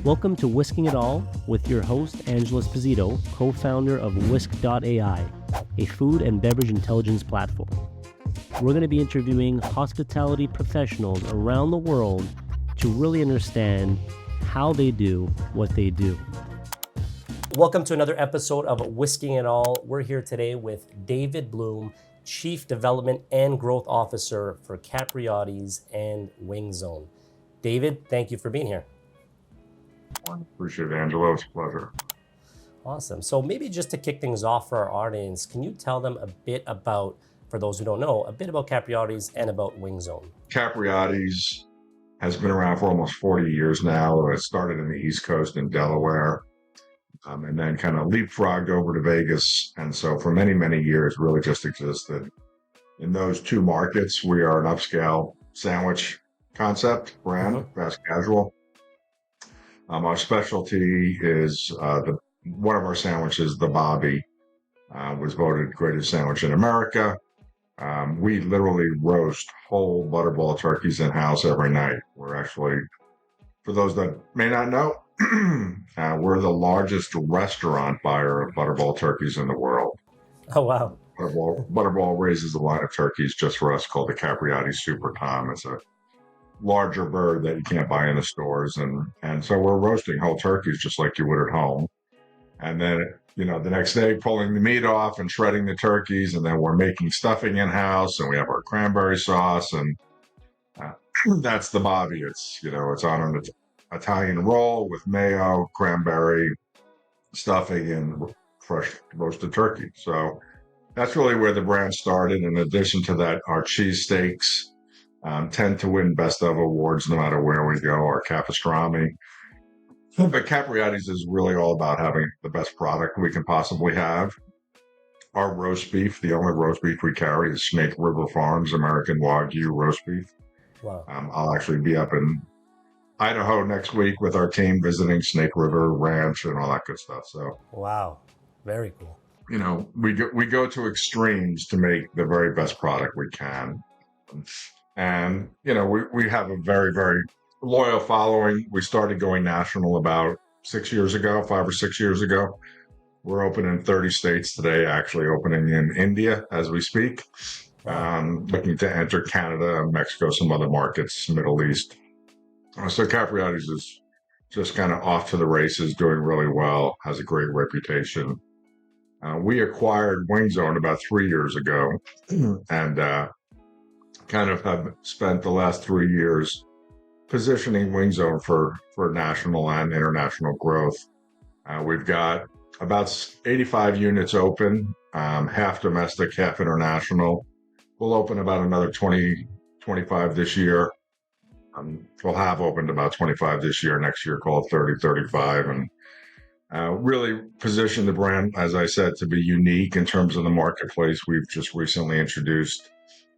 Welcome to Whisking It All with your host, Angela Esposito, co-founder of Whisk.ai, a food and beverage intelligence platform. We're going to be interviewing hospitality professionals around the world to really understand how they do what they do. Welcome to another episode of Whisking It All. We're here today with David Bloom, Chief Development and Growth Officer for Capriotti's and Wing Zone. David, thank you for being here. Appreciate it, Angelo. It's a pleasure. Awesome. So maybe just to kick things off for our audience, can you tell them a bit about, for those who don't know, a bit about Capriotti's and about Wing Zone? Capriotti's has been around for almost 40 years now. It started in the East Coast in Delaware, and then kind of leapfrogged over to Vegas. And so for many, many years, really just existed in those two markets. We are an upscale sandwich concept brand, fast casual. Our specialty is one of our sandwiches, the Bobby, was voted greatest sandwich in America. We literally roast whole butterball turkeys in-house every night. We're actually, for those that may not know, we're the largest restaurant buyer of butterball turkeys in the world. Oh, wow. Butterball raises a line of turkeys just for us called the Capriotti Super Tom. It's a larger bird that you can't buy in the stores. And so we're roasting whole turkeys just like you would at home. And then, the next day pulling the meat off and shredding the turkeys. And then we're making stuffing in-house and we have our cranberry sauce. And that's the Bobby. It's on an Italian roll with mayo, cranberry, stuffing, and fresh roasted turkey. So that's really where the brand started. In addition to that, our cheesesteaks tend to win best of awards no matter where we go, our capastrami. But Capriotti's is really all about having the best product we can possibly have. Our roast beef, the only roast beef we carry is Snake River Farms American Wagyu roast beef. Wow. I'll actually be up in Idaho next week with our team visiting Snake River Ranch and all that good stuff. So wow, very cool. We go to extremes to make the very best product we can. And, we have a very, very loyal following. We started going national about 5 or 6 years ago. We're open in 30 states today, actually opening in India as we speak. Looking to enter Canada, Mexico, some other markets, Middle East. So Capriotti's is just kind of off to the races, doing really well, has a great reputation. We acquired Wing Zone about 3 years ago and kind of have spent the last 3 years positioning Wing Zone for national and international growth. We've got about 85 units open, half domestic, half international. We'll open about another 25 this year. We'll have opened about 25 this year, next year call it 30, 35, and really position the brand, as I said, to be unique in terms of the marketplace. We've just recently introduced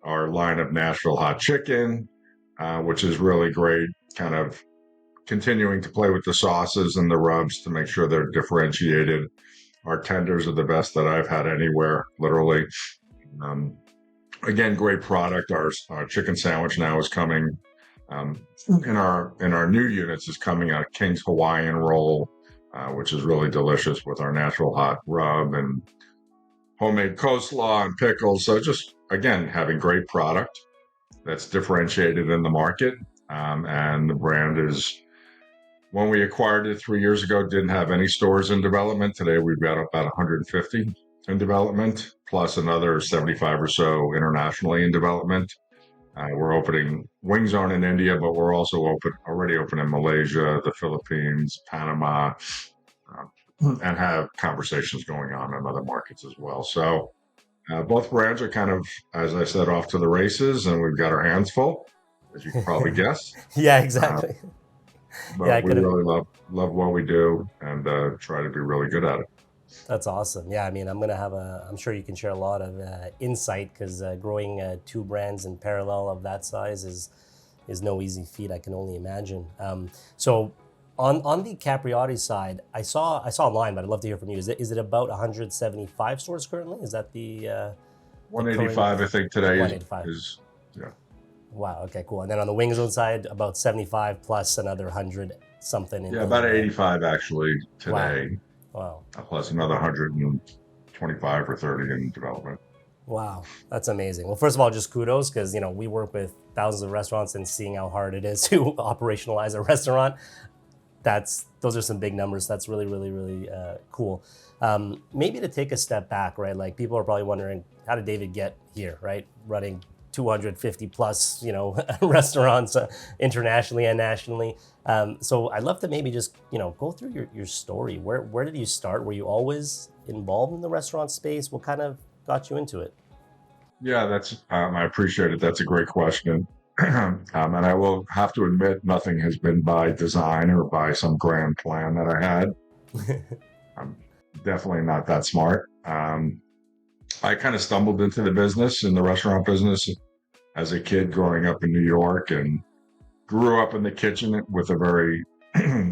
our line of Nashville hot chicken, which is really great, kind of continuing to play with the sauces and the rubs to make sure they're differentiated. Our tenders are the best that I've had anywhere, literally. Again, great product. Our chicken sandwich now is coming. In our new units is coming a King's Hawaiian roll, which is really delicious with our natural hot rub and homemade coleslaw and pickles. So just, again, having great product that's differentiated in the market. And the brand is, when we acquired it 3 years ago, didn't have any stores in development. Today, we've got about 150 in development, plus another 75 or so internationally in development. We're opening Wing Zone in India, but we're also already open in Malaysia, the Philippines, Panama, and have conversations going on in other markets as well. So both brands are kind of, as I said, off to the races, and we've got our hands full, as you can probably guess. Yeah, exactly. But we really love what we do and try to be really good at it. That's awesome. Yeah, I mean, I'm sure you can share a lot of insight, because growing two brands in parallel of that size is no easy feat, I can only imagine. So on the Capriotti side, I saw online, but I'd love to hear from you. Is it about 175 stores currently? Is that the 185, I think today 185. is yeah. Wow. Okay, cool. And then on the wing zone side, about 75 plus another 100 something Yeah, in about the, 85 actually wow. today, Wow. plus another 125 or 30 in development. Wow, that's amazing. Well, first of all, just kudos because we work with thousands of restaurants and seeing how hard it is to operationalize a restaurant. Those are some big numbers. That's really, really, really cool. Maybe to take a step back, right? Like people are probably wondering, how did David get here, right? Running 250 plus, restaurants internationally and nationally. So I'd love to maybe just, go through your story. Where did you start? Were you always involved in the restaurant space? What kind of got you into it? Yeah, I appreciate it. That's a great question. And I will have to admit, nothing has been by design or by some grand plan that I had. I'm definitely not that smart. I kind of stumbled into the business, in the restaurant business, as a kid growing up in New York, and grew up in the kitchen with a very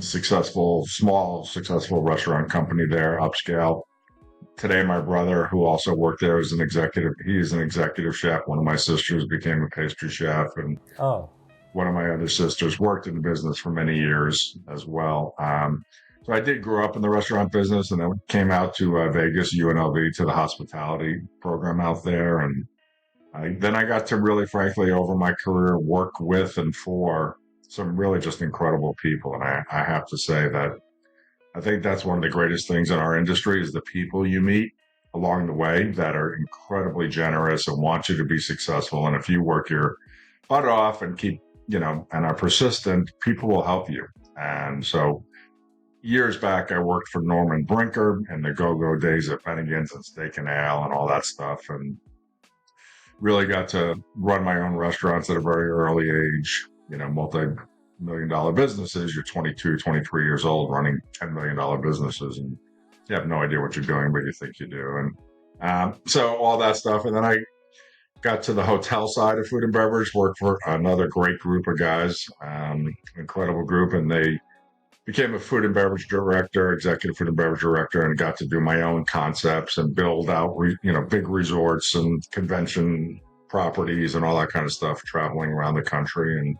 successful restaurant company there, upscale. Today, my brother, who also worked there, is an executive. He's an executive chef. One of my sisters became a pastry chef, and Oh, one of my other sisters worked in the business for many years as well. So I did grow up in the restaurant business, and then came out to Vegas, UNLV, to the hospitality program out there, and then I got to really, frankly, over my career, work with and for some really just incredible people. And I have to say that I think that's one of the greatest things in our industry is the people you meet along the way that are incredibly generous and want you to be successful. And if you work your butt off and and are persistent, people will help you. And so years back, I worked for Norman Brinker in the go-go days at Bennigan's and Steak and Ale and all that stuff. And really got to run my own restaurants at a very early age, multi-million dollar businesses. You're 22, 23 years old running $10 million businesses, and you have no idea what you're doing, but you think you do. And so all that stuff. And then I got to the hotel side of food and beverage, worked for another great group of guys, incredible group. And they became a food and beverage director, executive food and beverage director, and got to do my own concepts and build out, big resorts and convention properties and all that kind of stuff, traveling around the country. And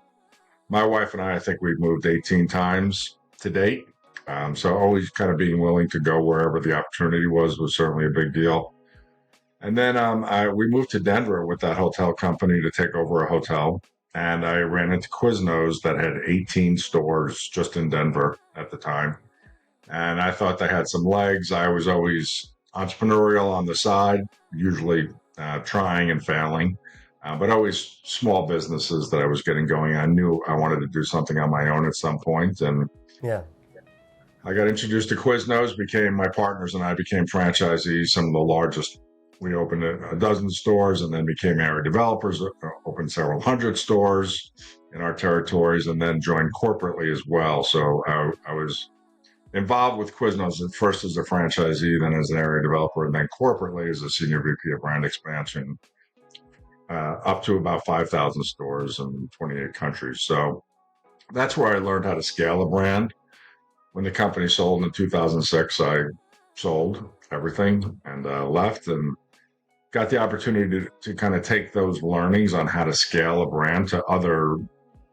my wife and I think we've moved 18 times to date. So always kind of being willing to go wherever the opportunity was certainly a big deal. And then we moved to Denver with that hotel company to take over a hotel. And I ran into Quiznos that had 18 stores just in Denver at the time. And I thought they had some legs. I was always entrepreneurial on the side, usually trying and failing, but always small businesses that I was getting going. I knew I wanted to do something on my own at some point. And yeah. I got introduced to Quiznos, my partners and I became franchisees, some of the largest. We opened a dozen stores and then became area developers, opened several hundred stores in our territories, and then joined corporately as well. So I was involved with Quiznos at first as a franchisee, then as an area developer, and then corporately as a senior VP of brand expansion, up to about 5,000 stores in 28 countries. So that's where I learned how to scale a brand. When the company sold in 2006, I sold everything and left and got the opportunity to kind of take those learnings on how to scale a brand to other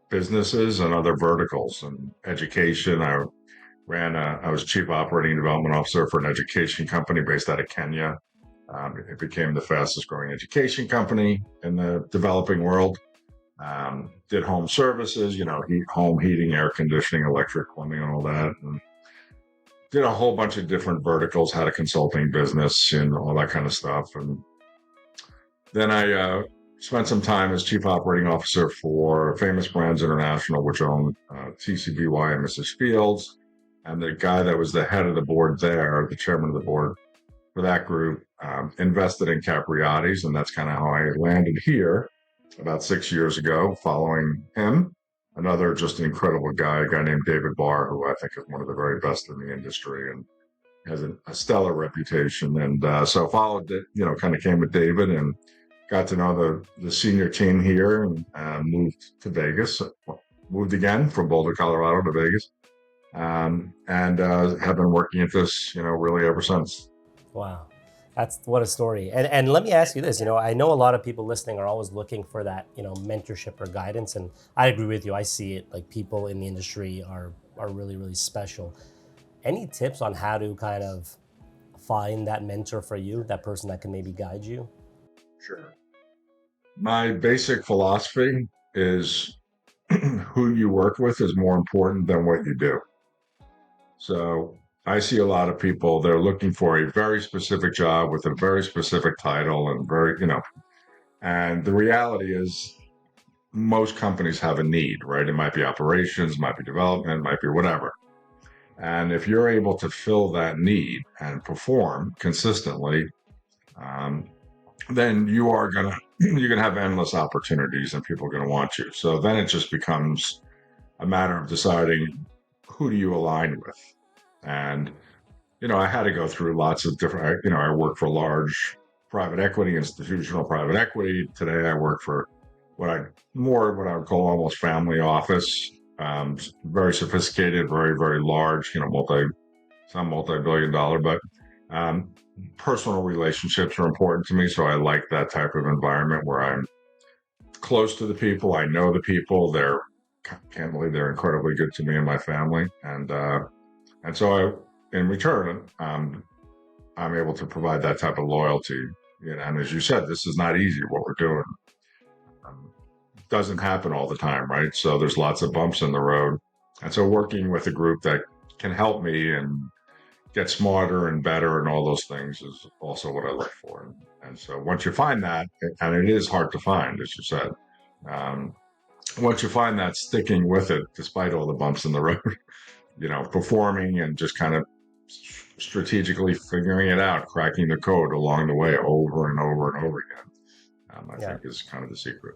businesses and other verticals and education. I was chief operating development officer for an education company based out of Kenya. It became the fastest growing education company in the developing world. Did home services, home heating, air conditioning, electric plumbing, and all that. And did a whole bunch of different verticals, had a consulting business and all that kind of stuff. And then I spent some time as chief operating officer for Famous Brands International, which owned TCBY and Mrs. Fields. And the guy that was the head of the board there, the chairman of the board for that group, invested in Capriotti's. And that's kind of how I landed here about 6 years ago, following him. Another just an incredible guy, a guy named David Barr, who I think is one of the very best in the industry and has a stellar reputation. And so followed it, kind of came with David and got to know the senior team here and moved to Vegas, moved again from Boulder, Colorado to Vegas. And have been working at this, really ever since. Wow. That's what a story. And let me ask you this, I know a lot of people listening are always looking for that, mentorship or guidance. And I agree with you. I see it like people in the industry are really, really special. Any tips on how to kind of find that mentor for you, that person that can maybe guide you? Sure. My basic philosophy is who you work with is more important than what you do. So I see a lot of people, they're looking for a very specific job with a very specific title and and the reality is most companies have a need, right? It might be operations, might be development, might be whatever. And if you're able to fill that need and perform consistently, um, then you're gonna have endless opportunities, and people are gonna want you. So then it just becomes a matter of deciding who do you align with. And I had to go through lots of different. I work for large private equity, institutional private equity. Today, I work for what I would call almost family office. Very sophisticated, very very large. Some multi-billion dollar, but um, personal relationships are important to me. So I like that type of environment where I'm close to the people. I know the people. Can't believe they're incredibly good to me and my family, and so in return, I'm able to provide that type of loyalty. And as you said, this is not easy. What we're doing um, doesn't happen all the time, right? So there's lots of bumps in the road, and so working with a group that can help me and get smarter and better and all those things is also what I look for. And so once you find that, and it is hard to find, as you said, um, once you find that, sticking with it despite all the bumps in the road, performing and just kind of strategically figuring it out, cracking the code along the way over and over and over again, I Yeah. think is kind of the secret.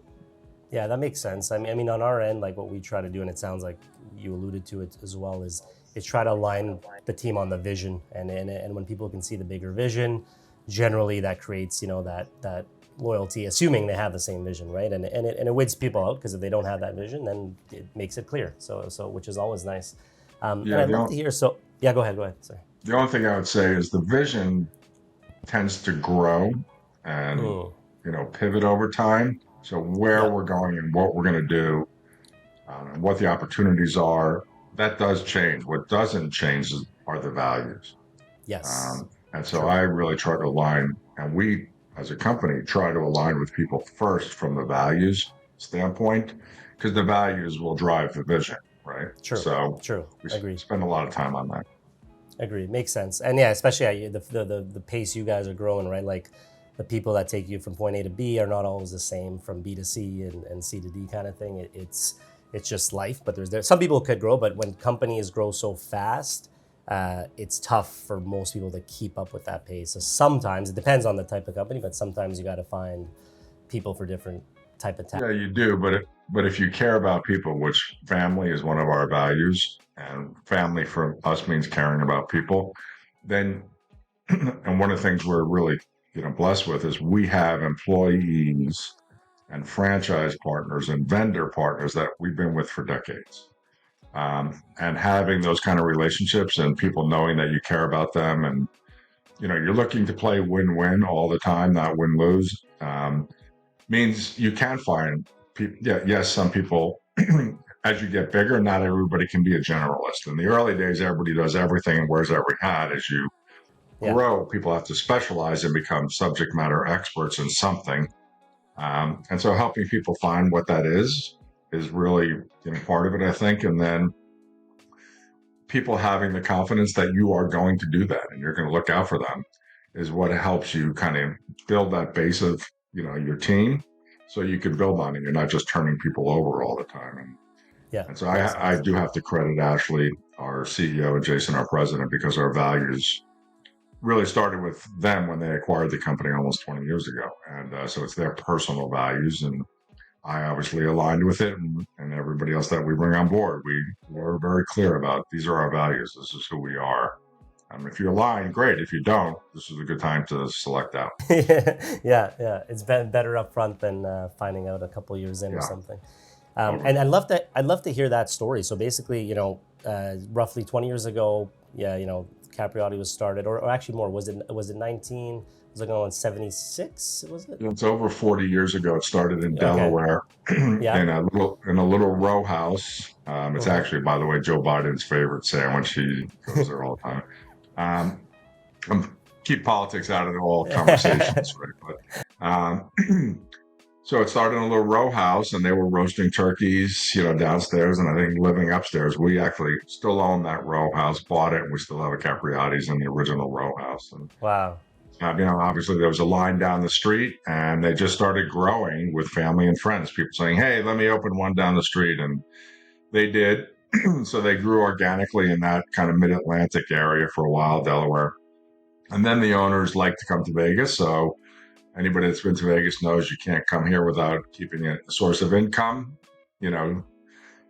Yeah, that makes sense. I mean, on our end, like what we try to do, and it sounds like you alluded to it as well, is try to align the team on the vision, and when people can see the bigger vision, generally that creates that loyalty, assuming they have the same vision, right? And it wins people out because if they don't have that vision, then it makes it clear. So which is always nice. And Yeah, I'd love to hear. So yeah, go ahead. Sorry. the only thing I would say is the vision tends to grow and Mm, pivot over time. So where yeah. we're going and what we're going to do, and what the opportunities are, that does change. What doesn't change are the values. Yes. And so True. I really try to align, and we as a company try to align with people first from the values standpoint, because the values will drive the vision, right? True. So True. we Agreed. spend a lot of time on that. Agreed. Makes sense. And yeah, especially the pace you guys are growing, right? Like the people that take you from point A to B are not always the same from B to C and C to D kind of thing. It's just life. But there's some people could grow, but when companies grow so fast, it's tough for most people to keep up with that pace. So sometimes it depends on the type of company, but sometimes you got to find people for different type of tasks. Yeah, you do, but if you care about people, which family is one of our values, and family for us means caring about people, then and one of the things we're really blessed with is we have employees and franchise partners and vendor partners that we've been with for decades. And having those kind of relationships and people knowing that you care about them, and you're looking to play win-win all the time, not win-lose, means you can find people. Yeah, yes, some people. As you get bigger, not everybody can be a generalist. In the early days, everybody does everything and wears every hat. As you Yeah. grow, people have to specialize and become subject matter experts in something. And so helping people find what that is really part of it, I think. And then people having the confidence that you are going to do that and you're going to look out for them is what helps you kind of build that base of your team, so you can build on it. You're not just turning people over all the time. Yeah. And so Makes I sense. do have to credit Ashley, our CEO, and Jason, our president, because our values really started with them when they acquired the company almost 20 years ago. And so it's their personal values. And I obviously aligned with it, and everybody else that we bring on board. We're very clear about these are our values. This is who we are. If you align, great. If you don't, this is a good time to select out. Yeah. It's been better up front than finding out a couple years in or Yeah, something. totally. And I'd love to hear that story. So basically, roughly 20 years ago, yeah, Capriotti was started, or actually more? Was it 19? Was it going 76? Was it? It's over 40 years ago. It started in Okay. Delaware Yeah. in a little row house. It's Mm-hmm. actually, by the way, Joe Biden's favorite sandwich. He goes there all the time. Um, keep politics out of all conversations, right? But so it started in a little row house, and they were roasting turkeys, downstairs, and I think living upstairs. We actually still own that row house, bought it, and we still have a Capriotti's in the original row house. And Wow. obviously there was a line down the street, and they just started growing with family and friends. People saying, "Hey, let me open one down the street," and they did. So they grew organically in that kind of mid-Atlantic area for a while, Delaware. And then the owners like to come to Vegas. So anybody that's been to Vegas knows you can't come here without keeping a source of income, you know,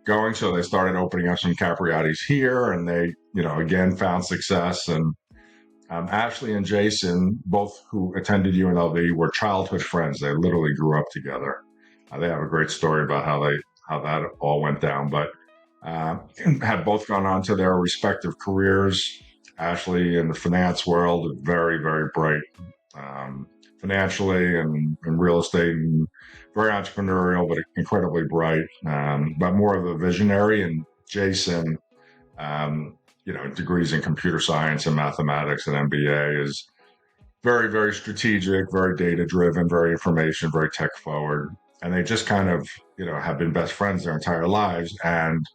going. So they started opening up some Capriotti's here, and they, again, found success. And Ashley and Jason, both who attended UNLV, were childhood friends. They literally grew up together. They have a great story about how that all went down, but had both gone on to their respective careers. Ashley in the finance world, very, very bright financially and in real estate, and very entrepreneurial, but incredibly bright, but more of a visionary. And Jason, degrees in computer science and mathematics and MBA, is very, very strategic, very data driven, very information, very tech forward. And they just kind of, have been best friends their entire lives, and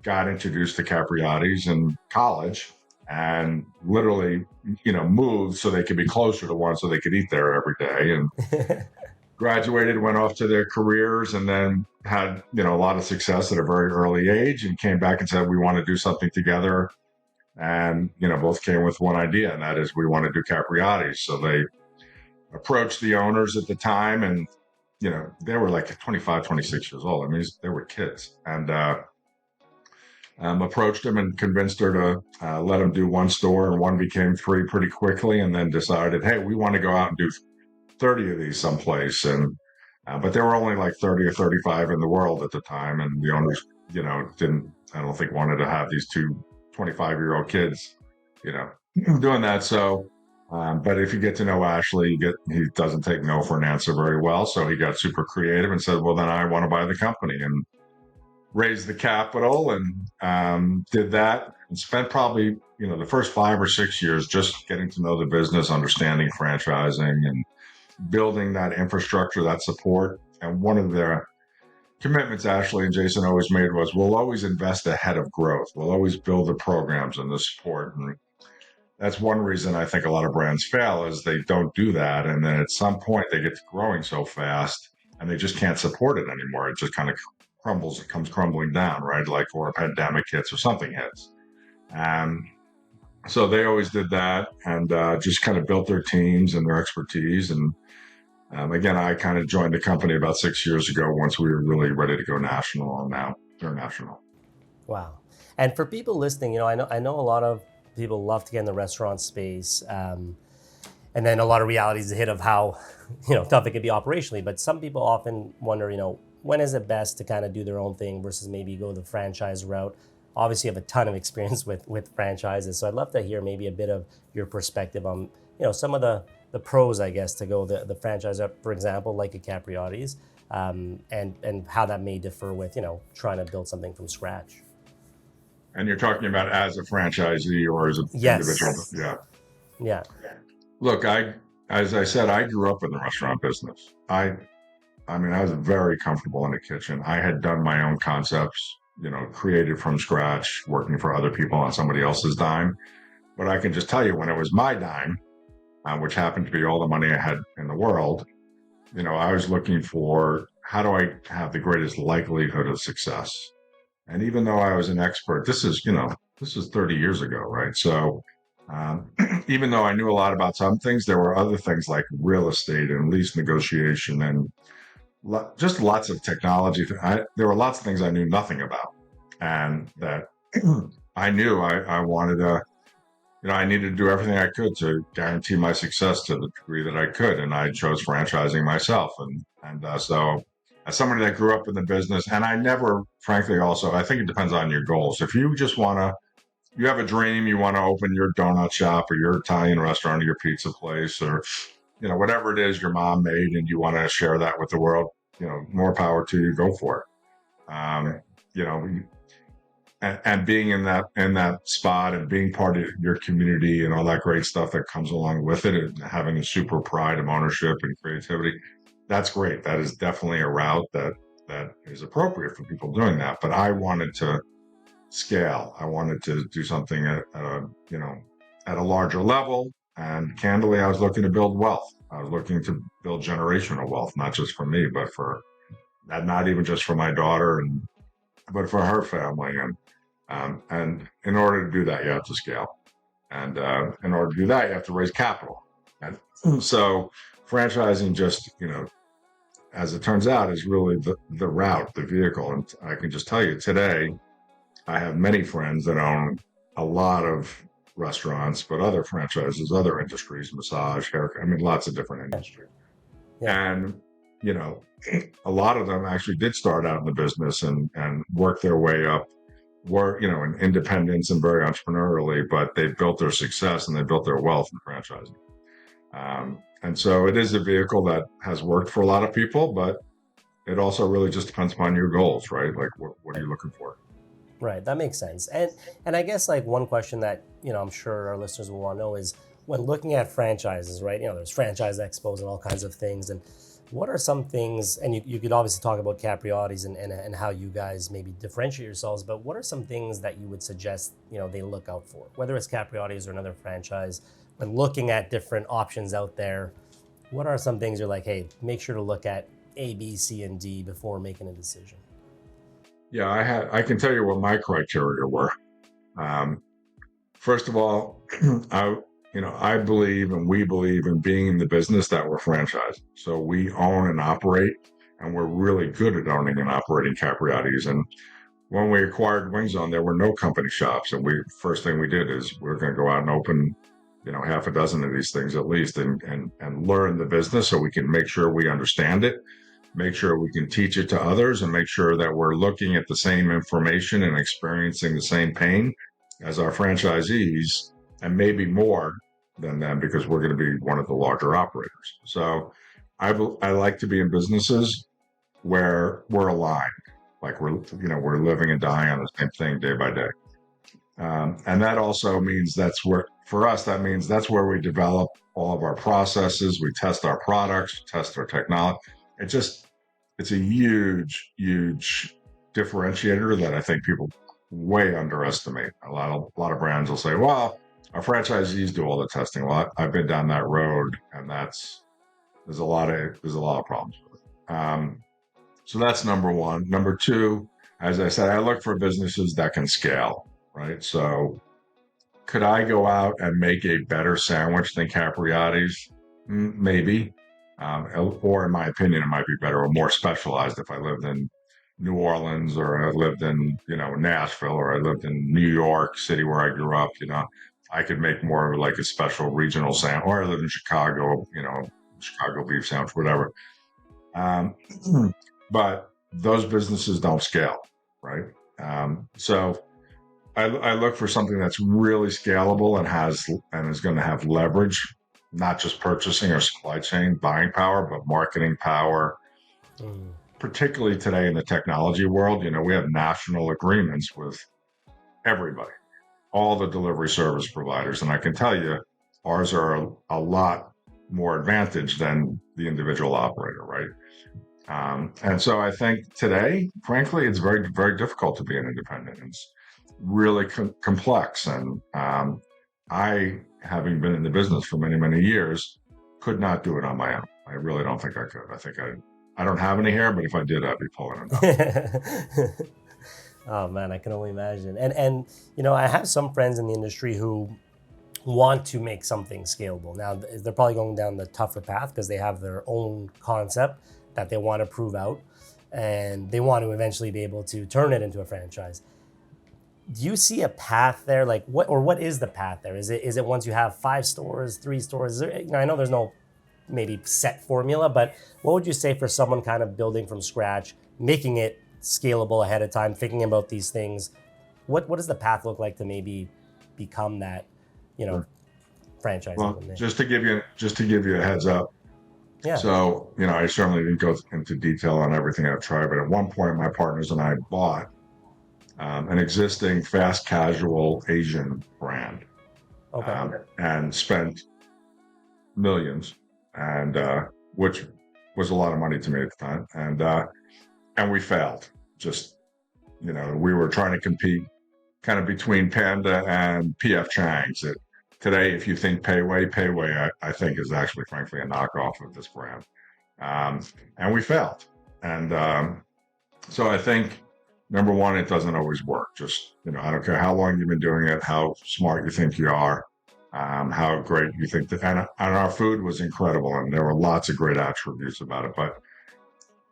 got introduced to Capriotti's in college, and literally, moved so they could be closer to one, so they could eat there every day. And graduated, went off to their careers, and then had, a lot of success at a very early age, and came back and said, we want to do something together. And, both came with one idea, and that is we want to do Capriotti's. So they approached the owners at the time, and, they were like 25, 26 years old. I mean, they were kids. And, approached him and convinced her to let him do one store, and one became three pretty quickly, and then decided, hey, we want to go out and do 30 of these someplace. And but there were only like 30 or 35 in the world at the time, and the owners, didn't, I don't think, wanted to have these two 25-year-old kids, doing that. So, but if you get to know Ashley, he doesn't take no for an answer very well. So he got super creative and said, well, then I want to buy the company, and raised the capital, and did that, and spent probably, the first 5 or 6 years just getting to know the business, understanding franchising, and building that infrastructure, that support. And one of the commitments Ashley and Jason always made was, we'll always invest ahead of growth. We'll always build the programs and the support. And that's one reason I think a lot of brands fail, is they don't do that. And then at some point they get to growing so fast, and they just can't support it anymore. It just kind of crumbles, it comes crumbling down, right? Like, or a pandemic hits or something hits. So they always did that, and just kind of built their teams and their expertise. And again, I kind of joined the company about 6 years ago once we were really ready to go national, and now they're national. Wow. And for people listening, I know a lot of people love to get in the restaurant space, and then a lot of realities hit of how tough it can be operationally. But some people often wonder, when is it best to kind of do their own thing versus maybe go the franchise route? Obviously, you have a ton of experience with franchises, so I'd love to hear maybe a bit of your perspective on some of the pros, I guess, to go the franchise route, for example, like a Capriotti's, and how that may differ with trying to build something from scratch. And you're talking about as a franchisee or as an individual? Yeah. Yeah. Look, as I said, I grew up in the restaurant business. I was very comfortable in the kitchen. I had done my own concepts, created from scratch, working for other people on somebody else's dime. But I can just tell you, when it was my dime, which happened to be all the money I had in the world, I was looking for, how do I have the greatest likelihood of success? And even though I was an expert, this is 30 years ago, right? So even though I knew a lot about some things, there were other things like real estate and lease negotiation and just lots of technology. There were lots of things I knew nothing about, and that I knew I wanted to, I needed to do everything I could to guarantee my success to the degree that I could. And I chose franchising myself. And so as somebody that grew up in the business, and I never, frankly, also, I think it depends on your goals. If you just want to you have a dream, you want to open your donut shop or your Italian restaurant or your pizza place or, whatever it is your mom made and you want to share that with the world, more power to you, go for it. You know, and being in that spot and being part of your community and all that great stuff that comes along with it and having a super pride of ownership and creativity, that's great. That is definitely a route that is appropriate for people doing that. But I wanted to scale. I wanted to do something at a larger level. And candidly, I was looking to build wealth. I was looking to build generational wealth, not just for me, but for not even just for my daughter, but for her family. And in order to do that, you have to scale. And in order to do that, you have to raise capital. And so franchising just, as it turns out, is really the route, the vehicle. And I can just tell you today, I have many friends that own a lot of restaurants, but other franchises, other industries, massage, hair, lots of different industries. Yeah. And, a lot of them actually did start out in the business and work their way up, were, in independence and very entrepreneurially, but they built their success and they built their wealth in franchising. And so it is a vehicle that has worked for a lot of people, but it also really just depends upon your goals, right? Like, what are you looking for? Right, that makes sense. And I guess like one question that, I'm sure our listeners will want to know is when looking at franchises, right? There's franchise expos and all kinds of things. And what are some things, and you could obviously talk about Capriotti's and how you guys maybe differentiate yourselves, but what are some things that you would suggest, they look out for, whether it's Capriotti's or another franchise, when looking at different options out there? What are some things you're like, hey, make sure to look at A, B, C, and D before making a decision? Yeah, I can tell you what my criteria were. First of all, I believe and we believe in being in the business that we're franchised. So we own and operate, and we're really good at owning and operating Capriotti's. And when we acquired Wing Zone, there were no company shops. And first thing we did is we were going to go out and open, half a dozen of these things at least and learn the business so we can make sure we understand it, make sure we can teach it to others, and make sure that we're looking at the same information and experiencing the same pain as our franchisees, and maybe more than them because we're going to be one of the larger operators. So I like to be in businesses where we're aligned, like we're living and dying on the same thing day by day. And that also means that means that's where we develop all of our processes. We test our products, test our technology. It's a huge, huge differentiator that I think people way underestimate. A lot of brands will say, well, our franchisees do all the testing. Well, I've been down that road, and there's a lot of problems with it. So that's number one. Number two, as I said, I look for businesses that can scale, right? So could I go out and make a better sandwich than Capriotti's? Maybe. Or in my opinion, it might be better or more specialized if I lived in New Orleans or I lived in, Nashville or I lived in New York City where I grew up, I could make more of like a special regional sandwich, or I live in Chicago, Chicago beef sandwich, whatever. But those businesses don't scale, right? So I look for something that's really scalable and is going to have leverage, not just purchasing or supply chain buying power, but marketing power. Particularly today in the technology world, we have national agreements with everybody, all the delivery service providers. And I can tell you, ours are a lot more advantaged than the individual operator, right? And so I think today, frankly, it's very, very difficult to be an independent. It's really complex. And I, having been in the business for many, many years, could not do it on my own. I really don't think I could. I think I don't have any hair, but if I did, I'd be pulling it out. Oh man, I can only imagine. And I have some friends in the industry who want to make something scalable. Now, they're probably going down the tougher path because they have their own concept that they want to prove out, and they want to eventually be able to turn it into a franchise. Do you see a path there? Like what is the path there? Is it once you have 5 stores, 3 stores? I know there's no maybe set formula, but what would you say for someone kind of building from scratch, making it scalable ahead of time, thinking about these things? What does the path look like to maybe become that, you know, franchising Well, from there? just to give you a heads up. Yeah. So, I certainly didn't go into detail on everything I've tried, but at one point, my partners and I bought an existing fast casual Asian brand, Okay. and spent millions, and which was a lot of money to me at the time, and we failed. Just we were trying to compete kind of between Panda and PF Chang's. Today, if you think Payway, I think is actually, frankly, a knockoff of this brand, and we failed. And so I think, number one, it doesn't always work. Just I don't care how long you've been doing it, how smart you think you are, how great you think that, and our food was incredible, and there were lots of great attributes about it. But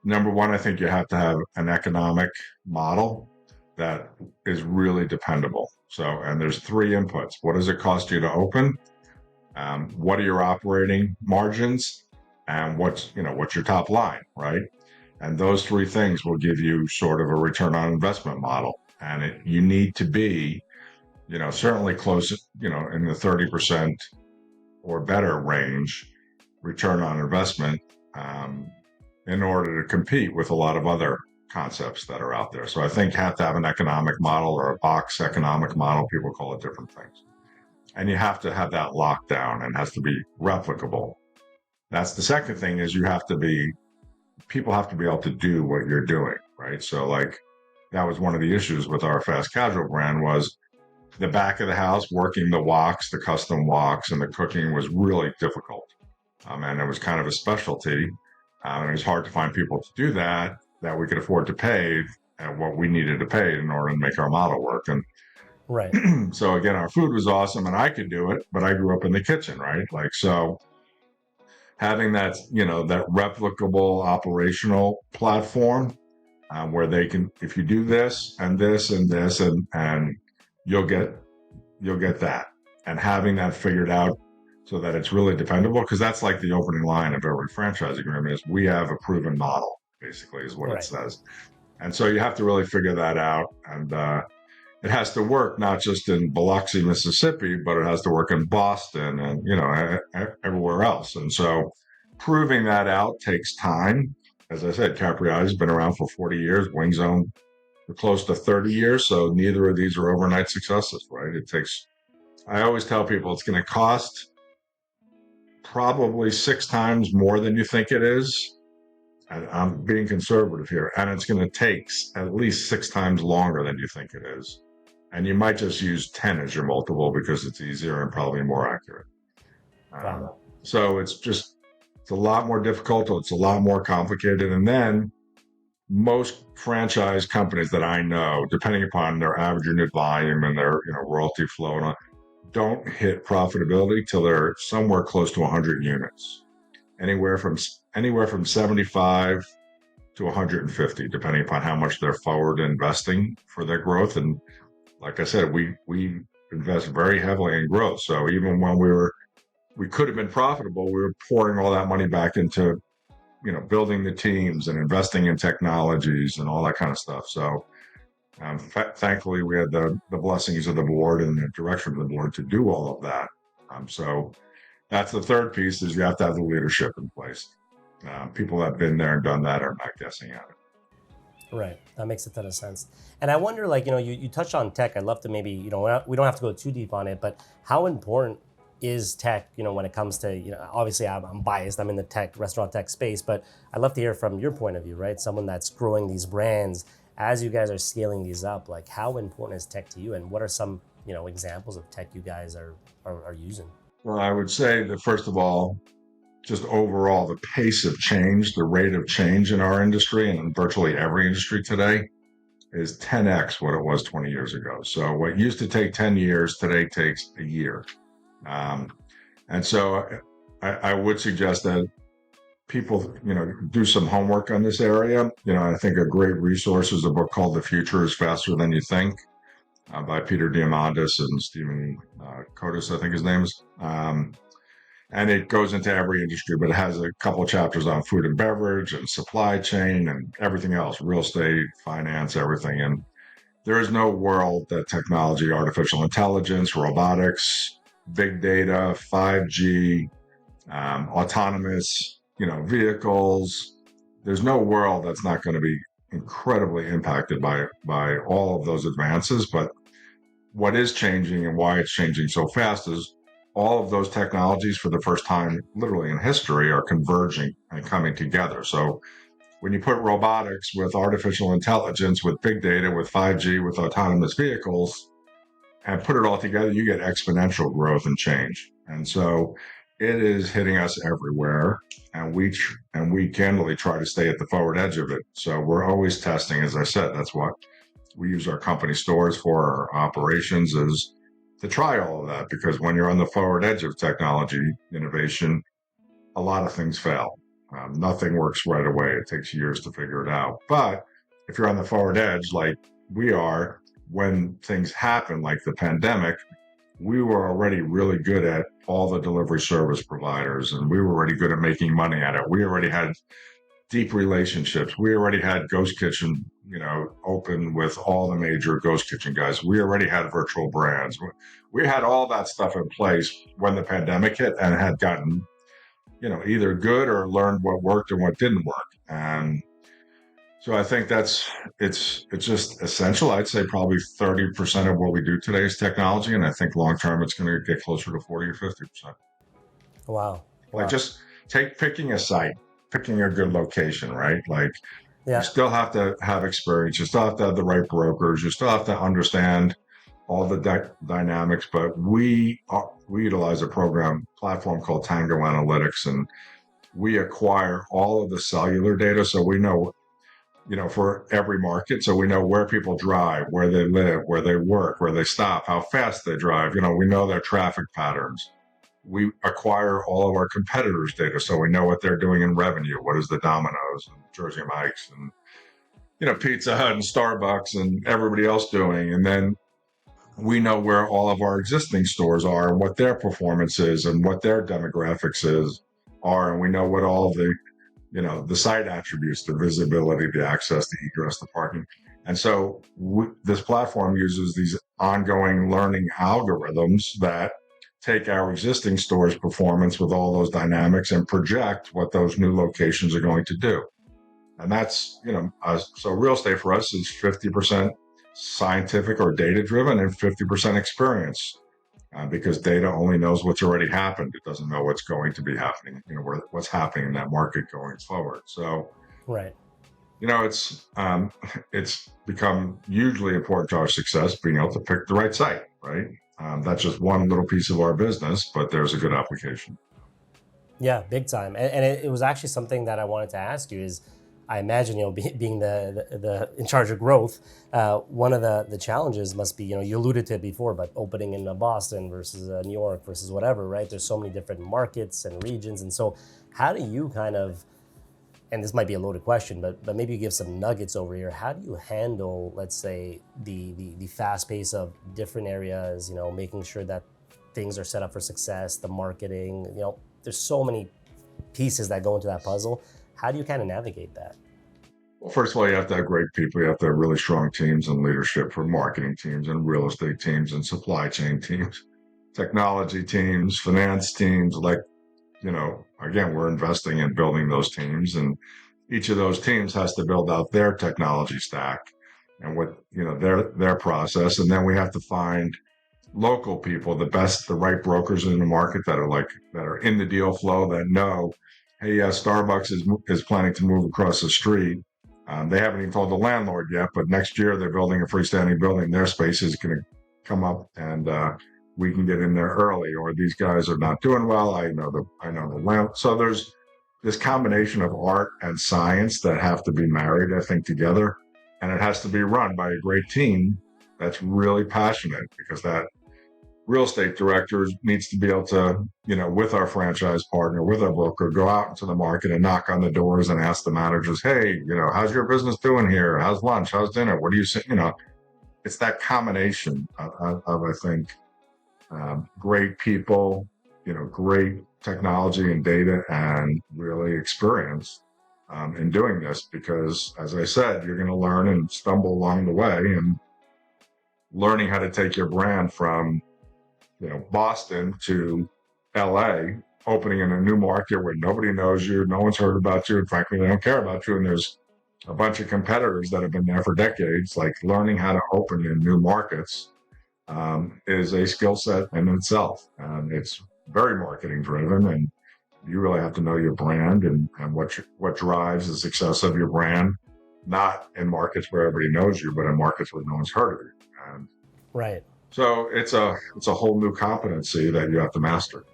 number one, I think you have to have an economic model that is really dependable. So, and there's three inputs. What does it cost you to open? What are your operating margins? And what's your top line, right? And those three things will give you sort of a return on investment model. And you need to be, certainly close, in the 30% or better range return on investment, in order to compete with a lot of other concepts that are out there. So I think you have to have an economic model, or a box economic model. People call it different things. And you have to have that locked down, and has to be replicable. That's the second thing, is people have to be able to do what you're doing, right? So that was one of the issues with our fast casual brand, was the back of the house, working the woks, the custom woks, and the cooking was really difficult. And it was kind of a specialty. And it was hard to find people to do that we could afford to pay at what we needed to pay in order to make our model work. And Right. so again, our food was awesome and I could do it, but I grew up in the kitchen, right? So having that, that replicable operational platform, where they can, if you do this and this and this, and you'll get that, and having that figured out so that it's really dependable, because that's like the opening line of every franchise agreement is, we have a proven model, basically, is what it says. And so you have to really figure that out. And it has to work not just in Biloxi, Mississippi, but it has to work in Boston and, everywhere else. And so proving that out takes time. As I said, Capriotti has been around for 40 years, Wing Zone for close to 30 years. So neither of these are overnight successes, right? I always tell people it's going to cost probably 6 times more than you think it is. And I'm being conservative here. And it's going to take at least 6 times longer than you think it is. And you might just use 10 as your multiple because it's easier and probably more accurate. Wow. So it's a lot more difficult. It's a lot more complicated. And then most franchise companies that I know, depending upon their average unit volume and their royalty flow and all, don't hit profitability till they're somewhere close to 100 units, anywhere from 75 to 150, depending upon how much they're forward investing for their growth. And like I said, we invest very heavily in growth. So even when we could have been profitable, we were pouring all that money back into building the teams and investing in technologies and all that kind of stuff. So thankfully, we had the blessings of the board and the direction of the board to do all of that. So that's the third piece, is you have to have the leadership in place. People that have been there and done that are not guessing at it. Right. That makes a ton of sense. And I wonder, you touched on tech. I'd love to maybe, we don't have to go too deep on it, but how important is tech, when it comes to, obviously I'm biased, I'm in the restaurant tech space, but I'd love to hear from your point of view, right? Someone that's growing these brands, as you guys are scaling these up, how important is tech to you? And what are some, examples of tech you guys are using? Well, I would say that, first of all, just overall, the pace of change, the rate of change in our industry and in virtually every industry today is 10x what it was 20 years ago. So what used to take 10 years today takes a year. And so I would suggest that people, do some homework on this area. I think a great resource is a book called The Future is Faster Than You Think, by Peter Diamandis and Stephen Kotis, I think his name is. And it goes into every industry, but it has a couple of chapters on food and beverage and supply chain and everything else, real estate, finance, everything. there is no world that technology, artificial intelligence, robotics, big data, 5G, autonomous, vehicles. There's no world that's not going to be incredibly impacted by all of those advances. But what is changing and why it's changing so fast is all of those technologies for the first time, literally in history, are converging and coming together. So when you put robotics with artificial intelligence, with big data, with 5G, with autonomous vehicles, and put it all together, you get exponential growth and change. And so it is hitting us everywhere, and we candidly try to stay at the forward edge of it. So we're always testing, as I said. That's what we use our company stores for, our operations, is to try all of that, because when you're on the forward edge of technology innovation, a lot of things fail. Nothing works right away. It takes years to figure it out. But if you're on the forward edge, like we are, when things happen, like the pandemic, we were already really good at all the delivery service providers, and we were already good at making money at it. We already had deep relationships. We already had Ghost Kitchen, open with all the major Ghost Kitchen guys. We already had virtual brands. We had all that stuff in place when the pandemic hit, and had gotten either good or learned what worked and what didn't work. And so I think it's just essential. I'd say probably 30% of what we do today is technology. And I think long term, it's going to get closer to 40 or 50%. Wow. Like Wow. just picking a site, picking a good location, right? Like you Yeah. still have to have experience. You still have to have the right brokers. You still have to understand all the dynamics. But we utilize a platform called Tango Analytics, and we acquire all of the cellular data. So we know, for every market. So we know where people drive, where they live, where they work, where they stop, how fast they drive. We know their traffic patterns. We acquire all of our competitors' data. So we know what they're doing in revenue. What is the Domino's and Jersey Mike's and, Pizza Hut and Starbucks and everybody else doing. And then we know where all of our existing stores are and what their performance is and what their demographics are. And we know what all of the site attributes, the visibility, the access, the egress, the parking. And so this platform uses these ongoing learning algorithms that take our existing stores' performance with all those dynamics and project what those new locations are going to do. And that's, so real estate for us is 50% scientific or data driven and 50% experience. Because data only knows what's already happened. It doesn't know what's going to be happening, what's happening in that market going forward. So, Right. it's become hugely important to our success being able to pick the right site, right? That's just one little piece of our business, but there's a good application. Yeah, big time. And it was actually something that I wanted to ask you is, I imagine, being the in charge of growth, one of the challenges must be, you alluded to it before, but opening in Boston versus New York versus whatever, right? There's so many different markets and regions. And so how do you kind of, and this might be a loaded question, but maybe you give some nuggets over here. How do you handle, let's say, the fast pace of different areas, making sure that things are set up for success, the marketing, there's so many pieces that go into that puzzle. How do you kind of navigate that? Well, first of all, you have to have great people. You have to have really strong teams and leadership for marketing teams and real estate teams and supply chain teams, technology teams, finance teams. Again, we're investing in building those teams, and each of those teams has to build out their technology stack and what, their process. And then we have to find local people, the right brokers in the market that are in the deal flow, that know, hey, Starbucks is planning to move across the street. They haven't even told the landlord yet, but next year they're building a freestanding building. Their space is going to come up, and we can get in there early. Or these guys are not doing well. I know the land. So there's this combination of art and science that have to be married, I think, together, and it has to be run by a great team that's really passionate, because that real estate director needs to be able to, with our franchise partner, with our broker, go out into the market and knock on the doors and ask the managers, hey, how's your business doing here? How's lunch? How's dinner? What do you say? It's that combination of I think, great people, great technology and data, and really experience in doing this. Because, as I said, you're going to learn and stumble along the way, and learning how to take your brand from, Boston to LA, opening in a new market where nobody knows you, no one's heard about you, and frankly, they don't care about you. And there's a bunch of competitors that have been there for decades. Like, learning how to open in new markets is a skill set in itself. It's very marketing driven, and you really have to know your brand and what drives the success of your brand, not in markets where everybody knows you, but in markets where no one's heard of you. And Right. so it's a whole new competency that you have to master.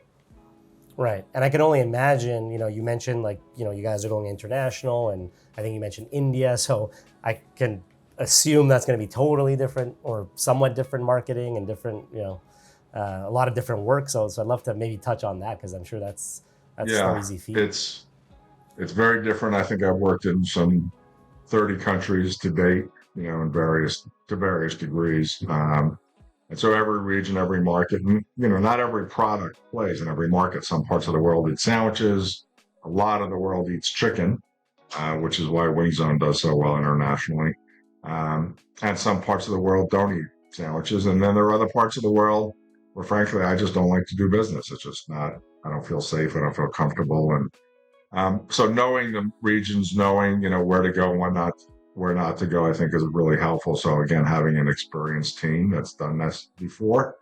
Right. And I can only imagine, you mentioned like, you guys are going international, and I think you mentioned India. So I can assume that's going to be totally different or somewhat different marketing and different, a lot of different work. So I'd love to maybe touch on that, because I'm sure that's no easy feat. It's very different. I think I've worked in some 30 countries to date, in various degrees. And so every region, every market, not every product plays in every market. Some parts of the world eat sandwiches. A lot of the world eats chicken, which is why Wing Zone does so well internationally. And some parts of the world don't eat sandwiches. And then there are other parts of the world where, frankly, I just don't like to do business. It's just not, I don't feel safe. I don't feel comfortable. And so knowing the regions, knowing, where to go and where not to go, I think is really helpful. So again, having an experienced team that's done this before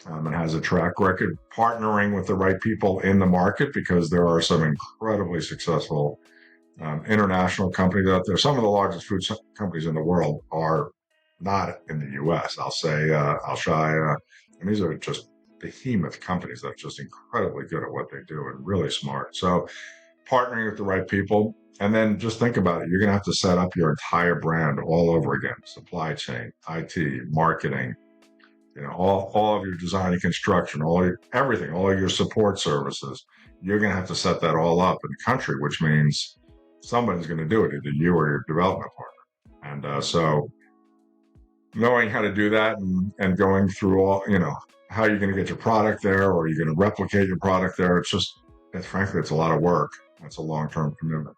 and has a track record, partnering with the right people in the market, because there are some incredibly successful international companies out there. Some of the largest food companies in the world are not in the U.S. I'll say, and these are just behemoth companies that are just incredibly good at what they do and really smart. So partnering with the right people. And then just think about it. You're going to have to set up your entire brand all over again. Supply chain, IT, marketing, all of your design and construction, everything, all of your support services. You're going to have to set that all up in the country, which means somebody's going to do it, either you or your development partner. And so knowing how to do that and going through all, how you're going to get your product there, or you're going to replicate your product there. Frankly, it's a lot of work. It's a long-term commitment.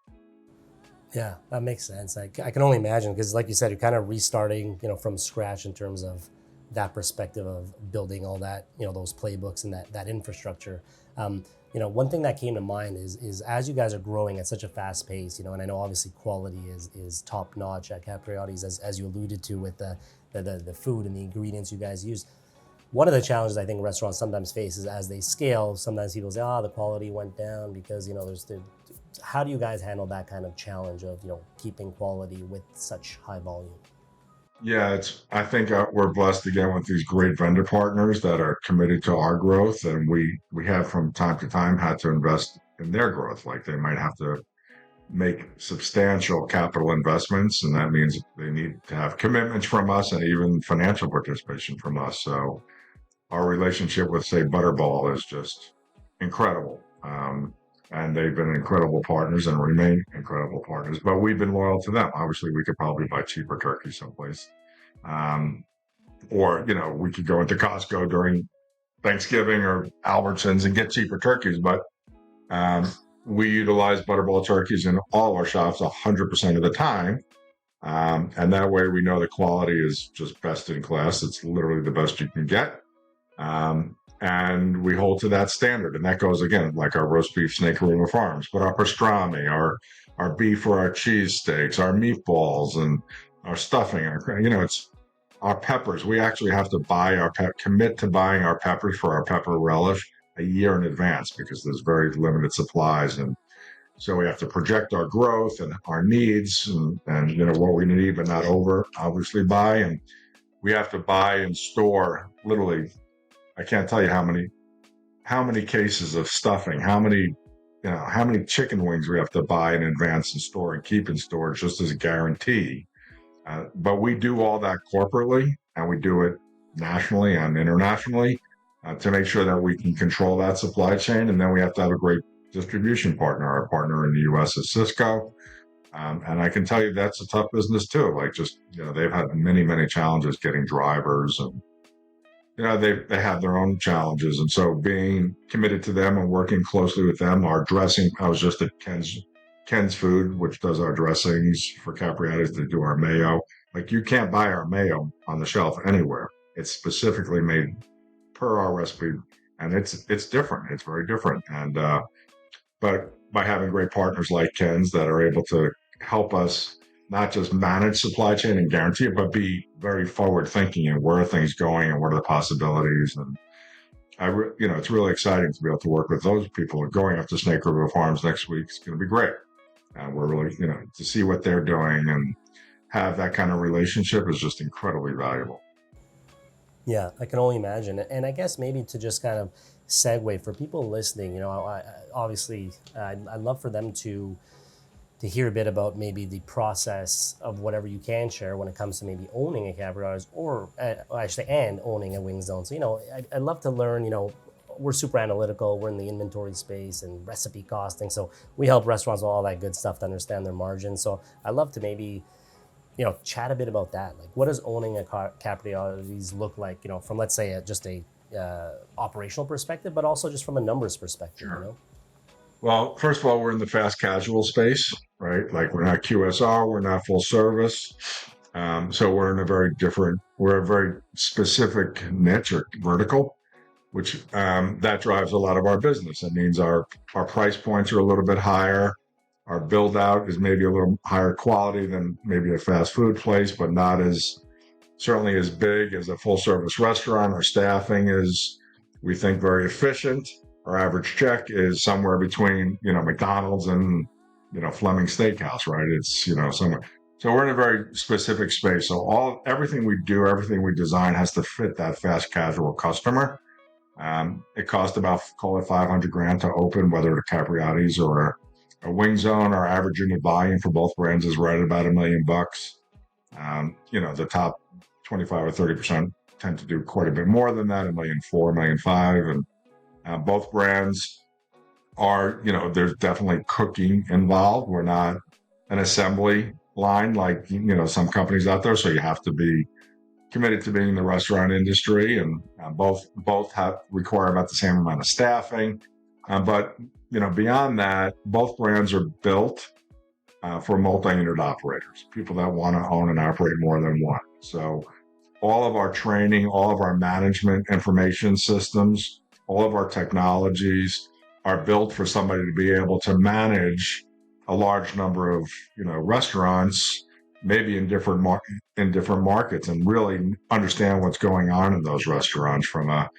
Yeah, that makes sense. I can only imagine, because like you said, you're kind of restarting, from scratch in terms of that perspective of building all that, those playbooks and that infrastructure. One thing that came to mind is as you guys are growing at such a fast pace, and I know obviously quality is top notch at Capriotti's, as you alluded to with the food and the ingredients you guys use. One of the challenges I think restaurants sometimes face is as they scale, sometimes people say, the quality went down because, how do you guys handle that kind of challenge of, keeping quality with such high volume? Yeah, I think we're blessed again with these great vendor partners that are committed to our growth. And we have from time to time had to invest in their growth. Like, they might have to make substantial capital investments, and that means they need to have commitments from us and even financial participation from us. So our relationship with, say, Butterball is just incredible. And they've been incredible partners and remain incredible partners, but we've been loyal to them. Obviously, we could probably buy cheaper turkey someplace. Or, we could go into Costco during Thanksgiving or Albertsons and get cheaper turkeys, but we utilize Butterball turkeys in all our shops 100% of the time. And that way we know the quality is just best in class. It's literally the best you can get. And we hold to that standard. And that goes, again, like our roast beef, Snake River Farms, but our pastrami, our beef or our cheese steaks, our meatballs, and our stuffing, it's our peppers. We actually have to commit to buying our peppers for our pepper relish a year in advance, because there's very limited supplies. And so we have to project our growth and our needs and what we need, but not obviously buy. And we have to buy and store literally, I can't tell you how many cases of stuffing, how many chicken wings we have to buy in advance and store and keep in storage just as a guarantee. But we do all that corporately, and we do it nationally and internationally to make sure that we can control that supply chain. And then we have to have a great distribution partner. Our partner in the U.S. is Cisco. And I can tell you that's a tough business too. Like, just, they've had many, many challenges getting drivers, and they have their own challenges. And so being committed to them and working closely with them, our dressing, I was just at Ken's Food, which does our dressings for Capriotti's. They do our mayo. Like you can't buy our mayo on the shelf anywhere. It's specifically made per our recipe, and it's different. It's very different. And but by having great partners like Ken's that are able to help us not just manage supply chain and guarantee it, but be very forward thinking and where are things going and what are the possibilities. And it's really exciting to be able to work with those people. Going up to Snake River Farms next week is going to be great. And we're really, to see what they're doing and have that kind of relationship is just incredibly valuable. Yeah, I can only imagine. And I guess maybe to just kind of segue for people listening, obviously I'd love for them to hear a bit about maybe the process of whatever you can share when it comes to maybe owning a Capriotti or actually and owning a wing zone. So, I'd love to learn, we're super analytical, we're in the inventory space and recipe costing. So we help restaurants with all that good stuff to understand their margins. So I'd love to maybe, chat a bit about that. Like what does owning a Capriotti look like, from let's say just a operational perspective, but also just from a numbers perspective, Sure. Well, first of all, we're in the fast casual space, right? Like we're not QSR, we're not full service. So we're a very specific niche or vertical, which that drives a lot of our business. It means our price points are a little bit higher. Our build out is maybe a little higher quality than maybe a fast food place, but not certainly as big as a full service restaurant. Our staffing is, we think, very efficient. Our average check is somewhere between, McDonald's and, Fleming Steakhouse, right? It's, somewhere. So we're in a very specific space. So everything we do, everything we design has to fit that fast casual customer. It costs about, call it $500,000 to open, whether it's Capriotti's or a wing zone. Our average unit volume for both brands is right at about $1 million. The top 25 or 30% tend to do quite a bit more than that, $1.4 million, $1.5 million. And both brands are, there's definitely cooking involved. We're not an assembly line like, some companies out there. So you have to be committed to being in the restaurant industry, and both require about the same amount of staffing. But, beyond that, both brands are built for multi-unit operators, people that want to own and operate more than one. So all of our training, all of our management information systems, all of our technologies are built for somebody to be able to manage a large number of, restaurants, maybe in different markets, and really understand what's going on in those restaurants from a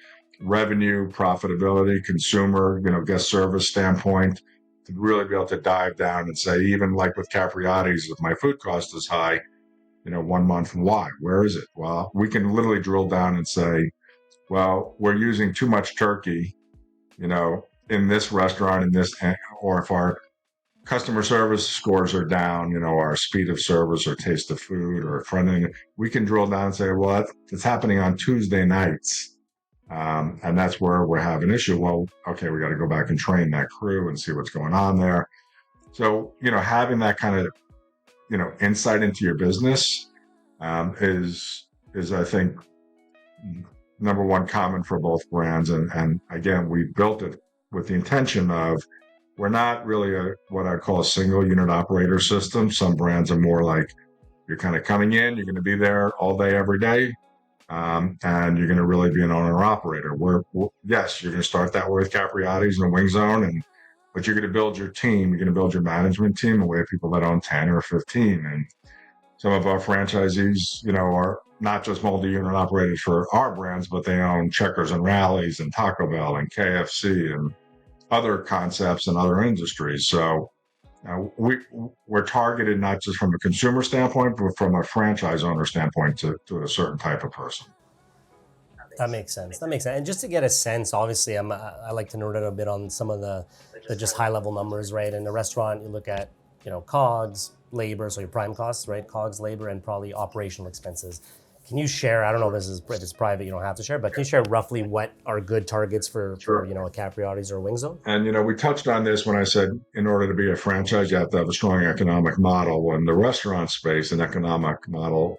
revenue, profitability, consumer, guest service standpoint, to really be able to dive down and say, even like with Capriotti's, if my food cost is high, 1 month, why? Where is it? Well, we can literally drill down and say, well, we're using too much turkey, in this restaurant, or if our customer service scores are down, our speed of service or taste of food or front end, we can drill down and say, well, it's happening on Tuesday nights. And that's where we're having an issue. Well, okay, we got to go back and train that crew and see what's going on there. So, having that kind of, insight into your business is I think, number one, common for both brands. And again, we built it with the intention of, we're not really what I call a single unit operator system. Some brands are more like, you're kind of coming in, you're going to be there all day, every day. And you're going to really be an owner operator. Yes, you're going to start that way with Capriotti's and the Wing Zone, but you're going to build your team. You're going to build your management team. We have people that own 10 or 15, and some of our franchisees, are not just multi-unit operators for our brands, but they own Checkers and Rallies and Taco Bell and KFC and other concepts and other industries. So we're targeted not just from a consumer standpoint, but from a franchise owner standpoint to a certain type of person. That makes sense. And just to get a sense, obviously, I like to nerd out a bit on some of the just high level numbers, right? In a restaurant, you look at, COGS, labor, so your prime costs, right? COGS, labor, and probably operational expenses. Can you share, I don't know if it's private, you don't have to share, but can you share roughly what are good targets for a Capriotti's or a Wing Zone? And, we touched on this when I said, in order to be a franchise, you have to have a strong economic model. In the restaurant space, an economic model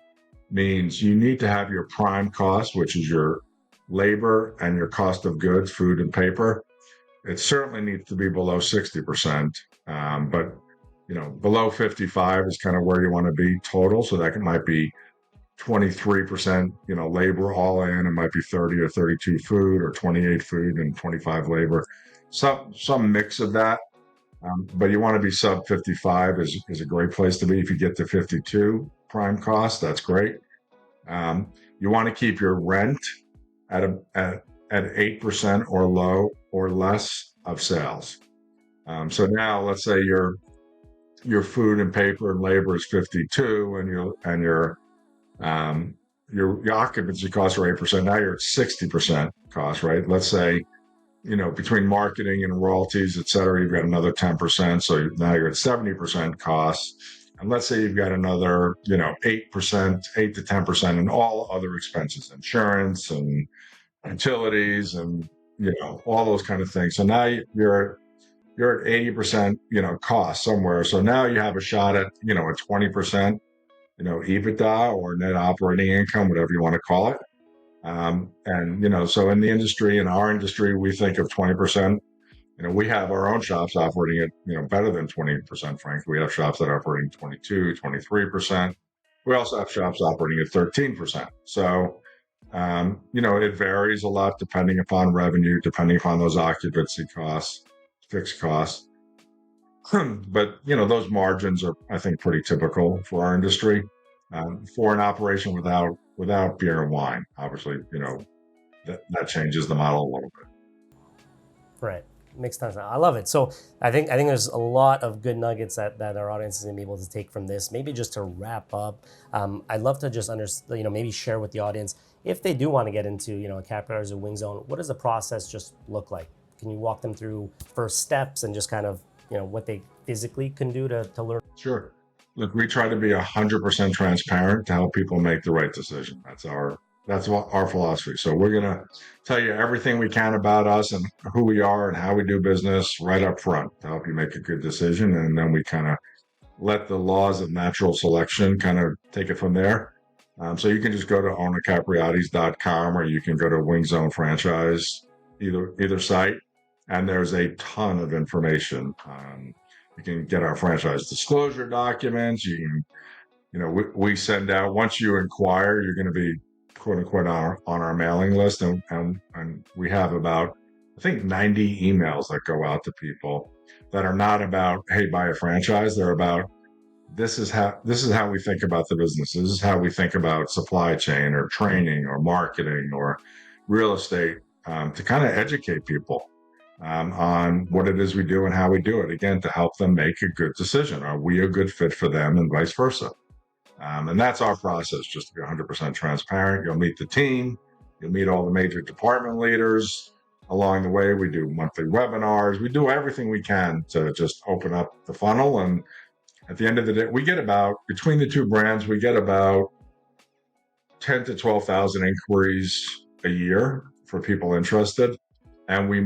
means you need to have your prime cost, which is your labor and your cost of goods, food and paper. It certainly needs to be below 60%. But, below 55 is kind of where you want to be total. So that might be 23%, labor all in. It might be 30 or 32 food, or 28 food and 25 labor. Some mix of that. But you want to be sub 55 is a great place to be. If you get to 52 prime cost, that's great. You want to keep your rent at 8% or low or less of sales. So now let's say your food and paper and labor is 52, and your occupancy costs are 8%. Now you're at 60% cost, right? Let's say, between marketing and royalties, et cetera, you've got another 10%. So now you're at 70% costs. And let's say you've got another, 8%, 8 to 10% in all other expenses, insurance and utilities and, all those kind of things. So now you're at 80%, cost somewhere. So now you have a shot at, a 20%, EBITDA or net operating income, whatever you want to call it. So in the industry, in our industry, we think of 20%. We have our own shops operating at, better than 20%, frankly. We have shops that are operating 22, 23%. We also have shops operating at 13%. So, it varies a lot depending upon revenue, depending upon those occupancy costs, fixed costs. But, those margins are, I think, pretty typical for our industry. For an operation without beer and wine, obviously, that changes the model a little bit. Right. Makes sense. I love it. So I think there's a lot of good nuggets that our audience is going to be able to take from this. Maybe just to wrap up, I'd love to just maybe share with the audience, if they do want to get into, a Capriotti or Wing Zone, what does the process just look like? Can you walk them through first steps and just kind of, what they physically can do to learn? Sure. Look, we try to be 100% transparent to help people make the right decision. That's our philosophy. So we're going to tell you everything we can about us and who we are and how we do business right up front to help you make a good decision. And then we kind of let the laws of natural selection kind of take it from there. So you can just go to ownercapriottis.com, or you can go to Wing Zone Franchise, either site, and there's a ton of information. You can get our franchise disclosure documents. You can, we send out, once you inquire, you're going to be quote unquote on our mailing list. And we have about, I think, 90 emails that go out to people that are not about, hey, buy a franchise. They're about, this is how we think about the business. This is how we think about supply chain or training or marketing or real estate, to kind of educate people on what it is we do and how we do it. Again, to help them make a good decision. Are we a good fit for them, and vice versa? And that's our process, just to be 100% transparent. You'll meet the team. You'll meet all the major department leaders along the way. We do monthly webinars. We do everything we can to just open up the funnel. And at the end of the day, we get about, between the two brands, we get about 10 to 12,000 inquiries a year for people interested. And we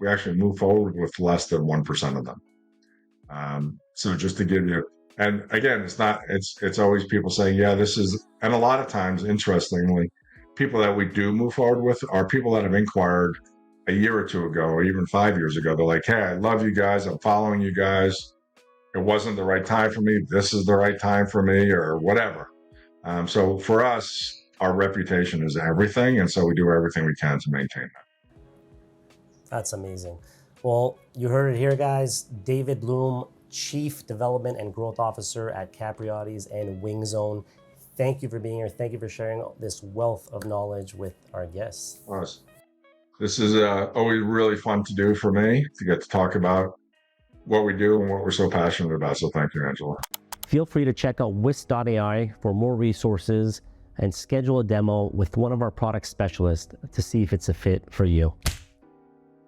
actually move forward with less than 1% of them. So just to give you, and again, it's always people saying, yeah, this is, and a lot of times, interestingly, people that we do move forward with are people that have inquired a year or two ago, or even 5 years ago. They're like, hey, I love you guys. I'm following you guys. It wasn't the right time for me. This is the right time for me, or whatever. So for us, our reputation is everything. And so we do everything we can to maintain that. That's amazing. Well, you heard it here, guys. David Bloom, Chief Development and Growth Officer at Capriotti's and Wing Zone. Thank you for being here. Thank you for sharing this wealth of knowledge with our guests. Of course. This is always really fun to do for me, to get to talk about what we do and what we're so passionate about. So thank you, Angela. Feel free to check out whisk.ai for more resources and schedule a demo with one of our product specialists to see if it's a fit for you.